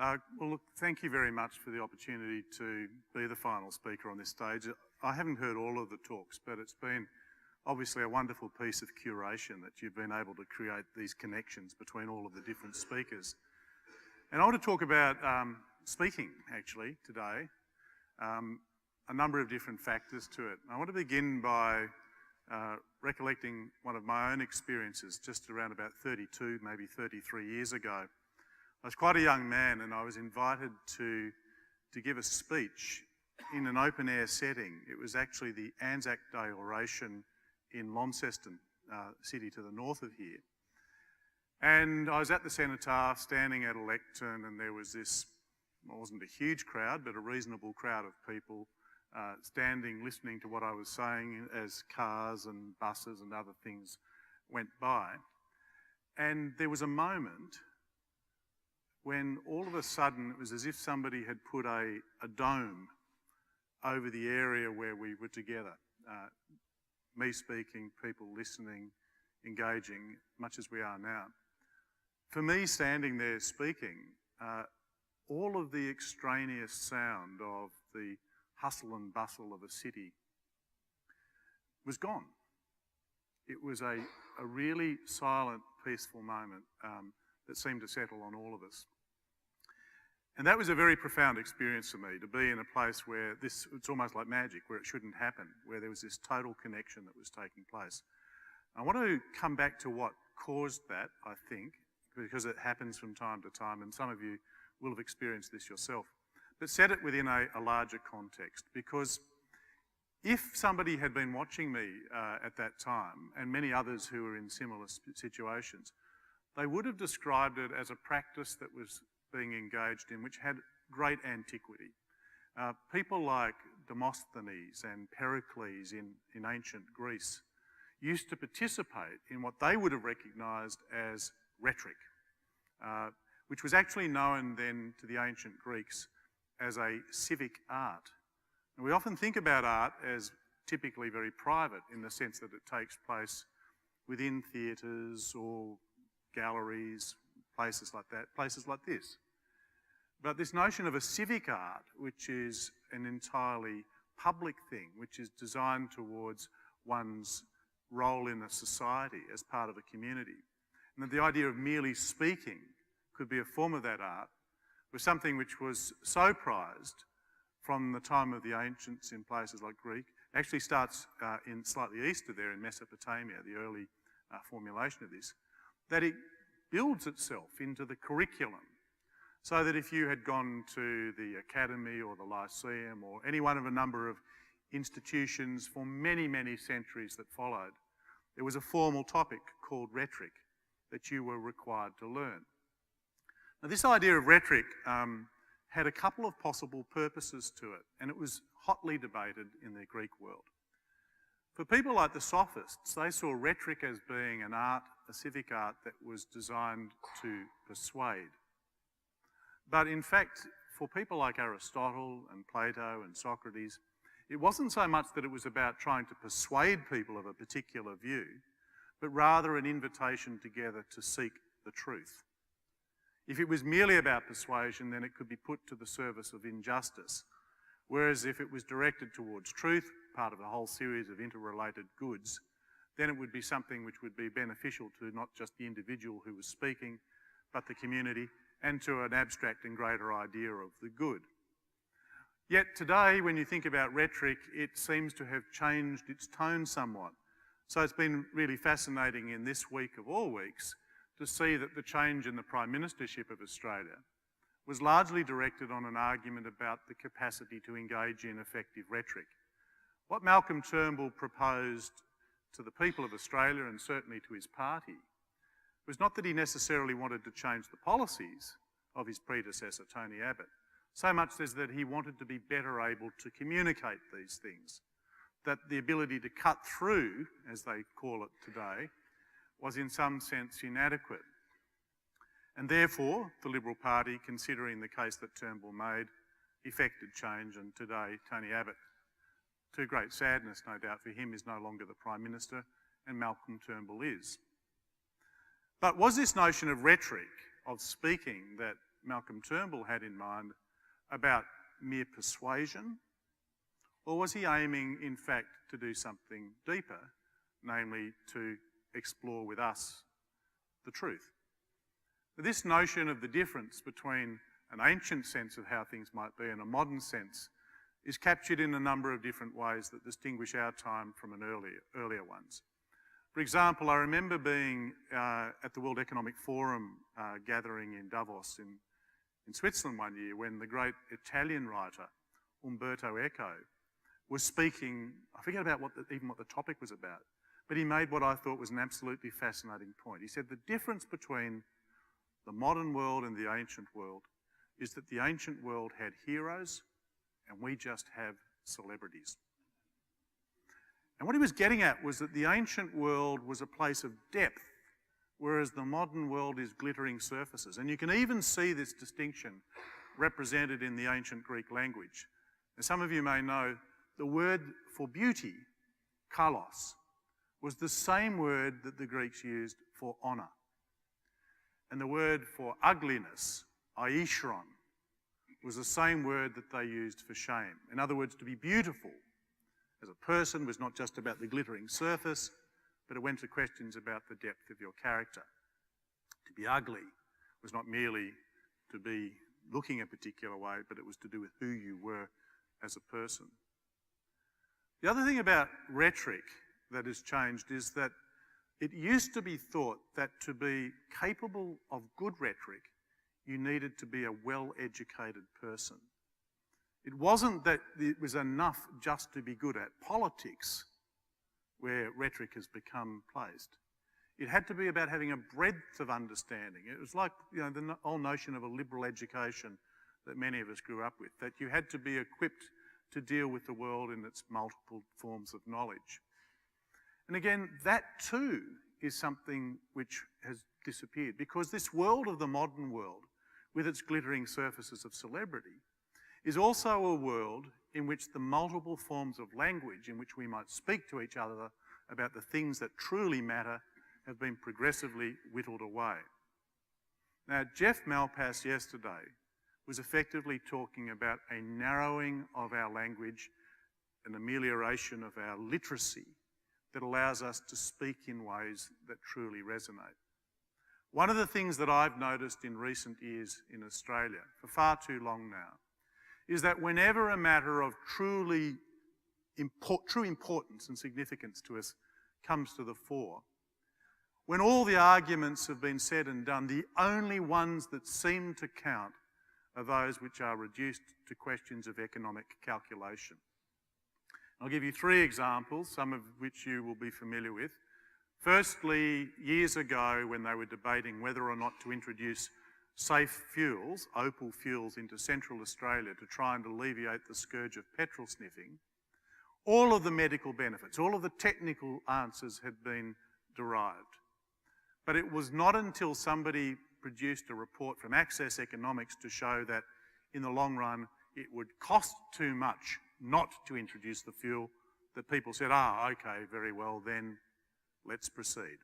Well, look, thank you very much for the opportunity to be the final speaker on this stage. I haven't heard all of the talks, but it's been obviously a wonderful piece of curation that you've been able to create these connections between all of the different speakers. And I want to talk about speaking, actually, today, a number of different factors to it. I want to begin by recollecting one of my own experiences just around about 32, maybe 33 years ago. I was quite a young man and I was invited to give a speech in an open air setting. It was actually the Anzac Day oration in Longstaff, city to the north of here. And I was at the cenotaph standing at a lectern, and there was this, well, it wasn't a huge crowd, but a reasonable crowd of people standing, listening to what I was saying as cars and buses and other things went by. And there was a moment when all of a sudden it was as if somebody had put a dome over the area where we were together. Me speaking, people listening, engaging, much as we are now. For me, standing there speaking, all of the extraneous sound of the hustle and bustle of a city was gone. It was a really silent, peaceful moment that seemed to settle on all of us. And that was a very profound experience for me, to be in a place where it's almost like magic, where it shouldn't happen, where there was this total connection that was taking place. I want to come back to what caused that, I think, because it happens from time to time, and some of you will have experienced this yourself. But set it within a larger context, because if somebody had been watching me at that time, and many others who were in similar situations, they would have described it as a practice that was being engaged in, which had great antiquity. People like Demosthenes and Pericles in ancient Greece used to participate in what they would have recognised as rhetoric, which was actually known then to the ancient Greeks as a civic art. And we often think about art as typically very private in the sense that it takes place within theatres or galleries, places like that, places like this. But this notion of a civic art, which is an entirely public thing, which is designed towards one's role in a society as part of a community, and that the idea of merely speaking could be a form of that art, was something which was so prized from the time of the ancients in places like Greek. It actually starts in slightly east of there in Mesopotamia, the early formulation of this, that it builds itself into the curriculum, so that if you had gone to the academy or the lyceum or any one of a number of institutions for many, many centuries that followed, there was a formal topic called rhetoric that you were required to learn. Now, this idea of rhetoric had a couple of possible purposes to it, and it was hotly debated in the Greek world. For people like the sophists, they saw rhetoric as being an art, a civic art that was designed to persuade. But in fact, for people like Aristotle and Plato and Socrates, it wasn't so much that it was about trying to persuade people of a particular view, but rather an invitation together to seek the truth. If it was merely about persuasion, then it could be put to the service of injustice. Whereas if it was directed towards truth, part of a whole series of interrelated goods, then it would be something which would be beneficial to not just the individual who was speaking, but the community, and to an abstract and greater idea of the good. Yet today, when you think about rhetoric, it seems to have changed its tone somewhat. So it's been really fascinating in this week of all weeks to see that the change in the Prime Ministership of Australia was largely directed on an argument about the capacity to engage in effective rhetoric. What Malcolm Turnbull proposed to the people of Australia, and certainly to his party, was not that he necessarily wanted to change the policies of his predecessor, Tony Abbott, so much as that he wanted to be better able to communicate these things, that the ability to cut through, as they call it today, was in some sense inadequate. And therefore, the Liberal Party, considering the case that Turnbull made, effected change, and today Tony Abbott, to great sadness no doubt for him, is no longer the Prime Minister, and Malcolm Turnbull is. But was this notion of rhetoric, of speaking, that Malcolm Turnbull had in mind about mere persuasion? Or was he aiming, in fact, to do something deeper, namely to explore with us the truth? This notion of the difference between an ancient sense of how things might be and a modern sense is captured in a number of different ways that distinguish our time from an earlier ones. For example, I remember being at the World Economic Forum gathering in Davos in Switzerland one year when the great Italian writer Umberto Eco was speaking. I forget about even what the topic was about, but he made what I thought was an absolutely fascinating point. He said the difference between the modern world and the ancient world is that the ancient world had heroes and we just have celebrities. And what he was getting at was that the ancient world was a place of depth, whereas the modern world is glittering surfaces. And you can even see this distinction represented in the ancient Greek language. As some of you may know, the word for beauty, kalos, was the same word that the Greeks used for honour. And the word for ugliness, aischron, was the same word that they used for shame. In other words, to be beautiful as a person was not just about the glittering surface, but it went to questions about the depth of your character. To be ugly was not merely to be looking a particular way, but it was to do with who you were as a person. The other thing about rhetoric that has changed is that it used to be thought that to be capable of good rhetoric, you needed to be a well-educated person. It wasn't that it was enough just to be good at politics, where rhetoric has become placed. It had to be about having a breadth of understanding. It was like, the whole notion of a liberal education that many of us grew up with, that you had to be equipped to deal with the world in its multiple forms of knowledge. And again, that too is something which has disappeared, because this world of the modern world, with its glittering surfaces of celebrity, is also a world in which the multiple forms of language in which we might speak to each other about the things that truly matter have been progressively whittled away. Now, Jeff Malpass yesterday was effectively talking about a narrowing of our language, an amelioration of our literacy that allows us to speak in ways that truly resonate. One of the things that I've noticed in recent years in Australia, for far too long now, is that whenever a matter of true importance and significance to us comes to the fore, when all the arguments have been said and done, the only ones that seem to count are those which are reduced to questions of economic calculation. I'll give you 3 examples, some of which you will be familiar with. Firstly, years ago when they were debating whether or not to introduce safe fuels, opal fuels, into Central Australia to try and alleviate the scourge of petrol sniffing, all of the medical benefits, all of the technical answers had been derived. But it was not until somebody produced a report from Access Economics to show that in the long run it would cost too much not to introduce the fuel that people said, okay, very well, then let's proceed.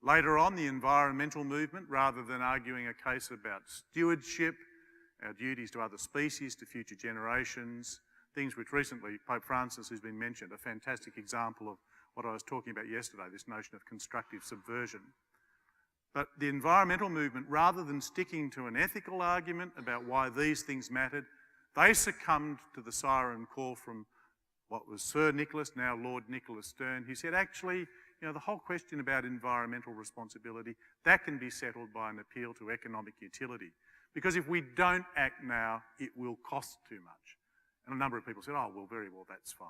Later on, the environmental movement, rather than arguing a case about stewardship, our duties to other species, to future generations, things which recently Pope Francis has been mentioned, a fantastic example of what I was talking about yesterday, this notion of constructive subversion. But the environmental movement, rather than sticking to an ethical argument about why these things mattered, they succumbed to the siren call from what was Sir Nicholas, now Lord Nicholas Stern. He said, actually, the whole question about environmental responsibility, that can be settled by an appeal to economic utility. Because if we don't act now, it will cost too much. And a number of people said, well, very well, that's fine.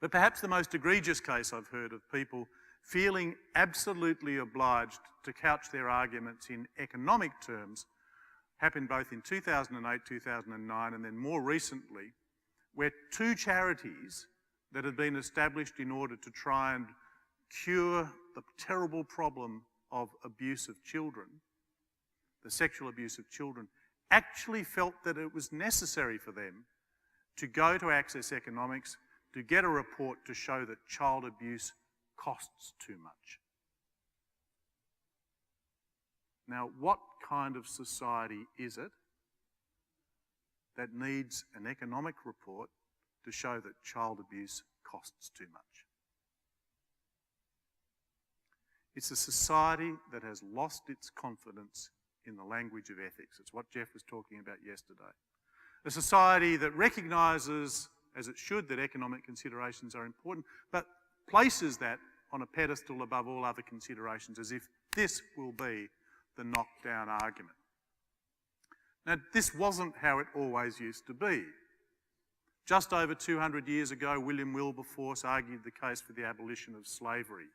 But perhaps the most egregious case I've heard of people feeling absolutely obliged to couch their arguments in economic terms happened both in 2008, 2009, and then more recently, where 2 charities that had been established in order to try and cure the terrible problem of abuse of children, the sexual abuse of children, actually felt that it was necessary for them to go to Access Economics to get a report to show that child abuse costs too much. Now, what kind of society is it that needs an economic report to show that child abuse costs too much? It's a society that has lost its confidence in the language of ethics. It's what Jeff was talking about yesterday. A society that recognises, as it should, that economic considerations are important, but places that on a pedestal above all other considerations, as if this will be the knockdown argument. Now, this wasn't how it always used to be. Just over 200 years ago, William Wilberforce argued the case for the abolition of slavery.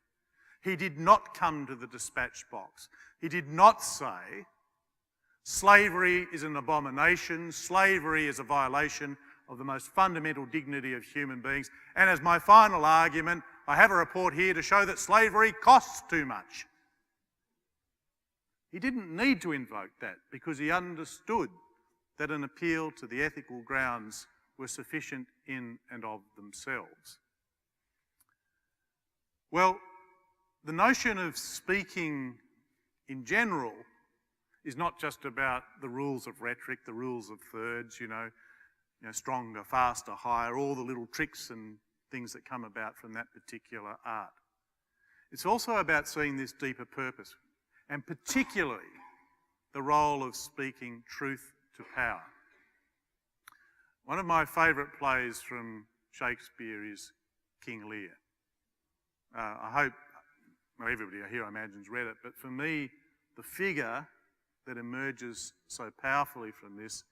He did not come to the dispatch box. He did not say, slavery is an abomination, slavery is a violation of the most fundamental dignity of human beings, and as my final argument, I have a report here to show that slavery costs too much. He didn't need to invoke that because he understood that an appeal to the ethical grounds were sufficient in and of themselves. Well, the notion of speaking in general is not just about the rules of rhetoric, the rules of thirds, stronger, faster, higher, all the little tricks and things that come about from that particular art. It's also about seeing this deeper purpose, and particularly the role of speaking truth to power. One of my favourite plays from Shakespeare is King Lear. I hope everybody here, I imagine, has read it, but for me, the figure that emerges so powerfully from this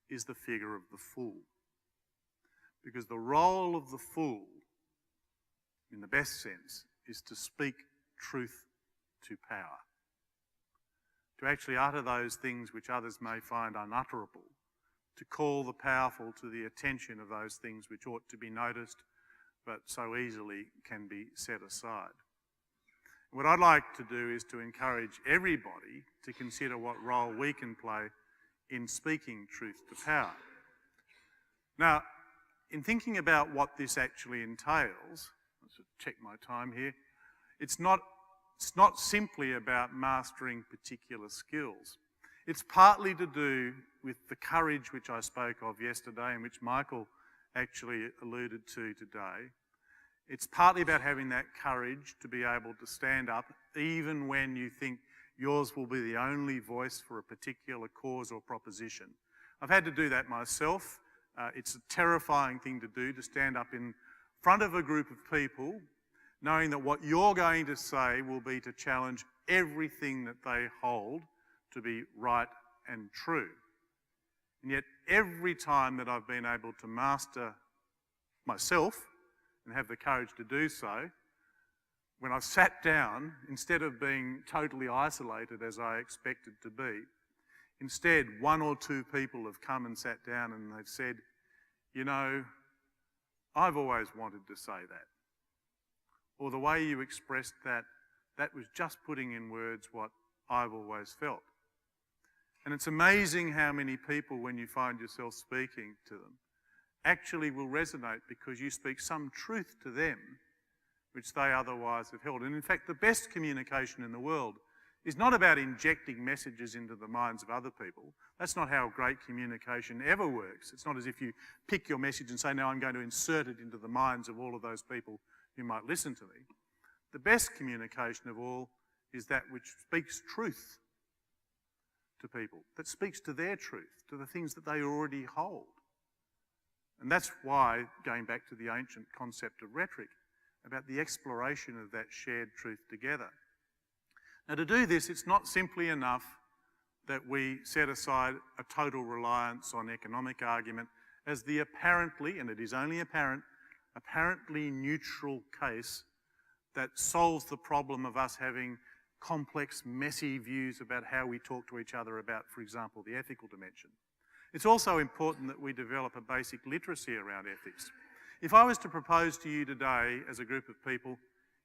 is the figure of the fool. Because the role of the fool, in the best sense, is to speak truth to power. To actually utter those things which others may find unutterable, to call the powerful to the attention of those things which ought to be noticed, but so easily can be set aside. What I'd like to do is to encourage everybody to consider what role we can play in speaking truth to power. Now, in thinking about what this actually entails, let's check my time here, it's not simply about mastering particular skills. It's partly to do with the courage which I spoke of yesterday and which Michael actually alluded to today. It's partly about having that courage to be able to stand up even when you think yours will be the only voice for a particular cause or proposition. I've had to do that myself. It's a terrifying thing to do, to stand up in front of a group of people knowing that what you're going to say will be to challenge everything that they hold to be right and true. And yet every time that I've been able to master myself and have the courage to do so, when I've sat down, instead of being totally isolated as I expected to be, instead one or two people have come and sat down and they've said, I've always wanted to say that. Or the way you expressed that, that was just putting in words what I've always felt. And it's amazing how many people, when you find yourself speaking to them, actually will resonate because you speak some truth to them which they otherwise have held. And in fact, the best communication in the world is not about injecting messages into the minds of other people. That's not how great communication ever works. It's not as if you pick your message and say, now I'm going to insert it into the minds of all of those people who might listen to me. The best communication of all is that which speaks truth to people, that speaks to their truth, to the things that they already hold. And that's why, going back to the ancient concept of rhetoric, about the exploration of that shared truth together. Now, to do this, it's not simply enough that we set aside a total reliance on economic argument as the apparently, and it is only apparently neutral case that solves the problem of us having complex, messy views about how we talk to each other about, for example, the ethical dimension. It's also important that we develop a basic literacy around ethics. If I was to propose to you today, as a group of people,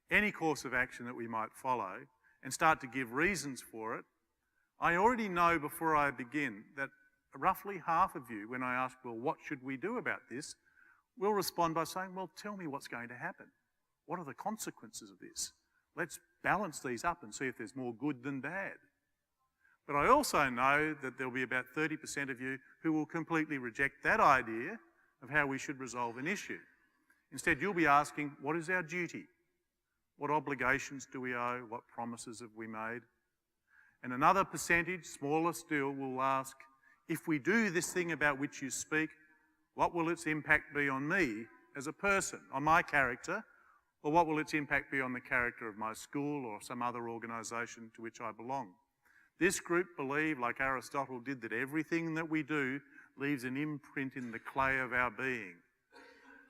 any course of action that we might follow and start to give reasons for it, I already know before I begin that roughly half of you, when I ask, well, what should we do about this, will respond by saying, well, tell me what's going to happen. What are the consequences of this? Let's balance these up and see if there's more good than bad. But I also know that there'll be about 30% of you who will completely reject that idea of how we should resolve an issue. Instead, you'll be asking, what is our duty? What obligations do we owe? What promises have we made? And another percentage, smaller still, will ask, if we do this thing about which you speak, what will its impact be on me as a person, on my character, or what will its impact be on the character of my school or some other organisation to which I belong? This group believe, like Aristotle did, that everything that we do leaves an imprint in the clay of our being,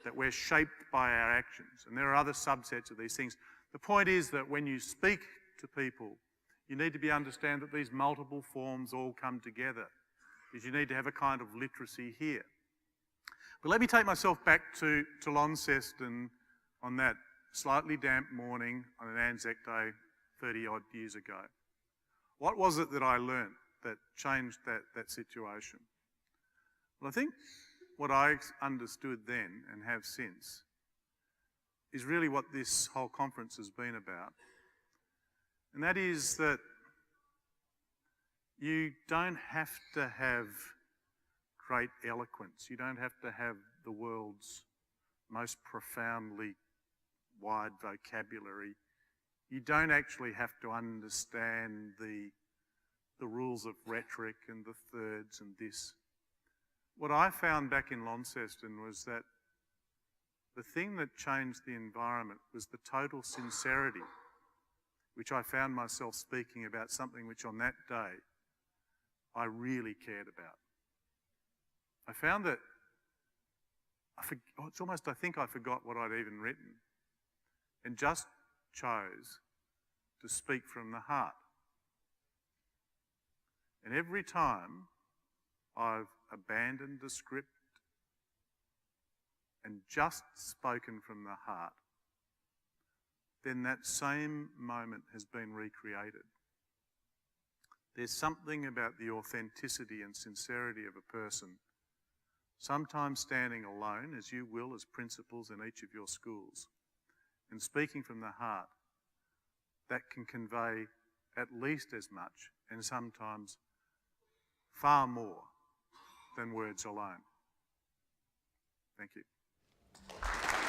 that we're shaped by our actions. And there are other subsets of these things. The point is that when you speak to people, you need to understand that these multiple forms all come together, because you need to have a kind of literacy here. But let me take myself back to Launceston on that slightly damp morning on an Anzac Day 30-odd years ago. What was it that I learnt that changed that situation? Well, I think what I understood then and have since is really what this whole conference has been about. And that is that you don't have to have great eloquence. You don't have to have the world's most profoundly wide vocabulary. You don't actually have to understand the rules of rhetoric and the thirds and this. What I found back in Launceston was that the thing that changed the environment was the total sincerity, which I found myself speaking about something which on that day I really cared about. I found that it's almost, I think I forgot what I'd even written and just chose to speak from the heart. And every time I've abandoned the script and just spoken from the heart, then that same moment has been recreated. There's something about the authenticity and sincerity of a person, sometimes standing alone, as you will as principals in each of your schools, and speaking from the heart, that can convey at least as much, and sometimes far more, than words alone. Thank you.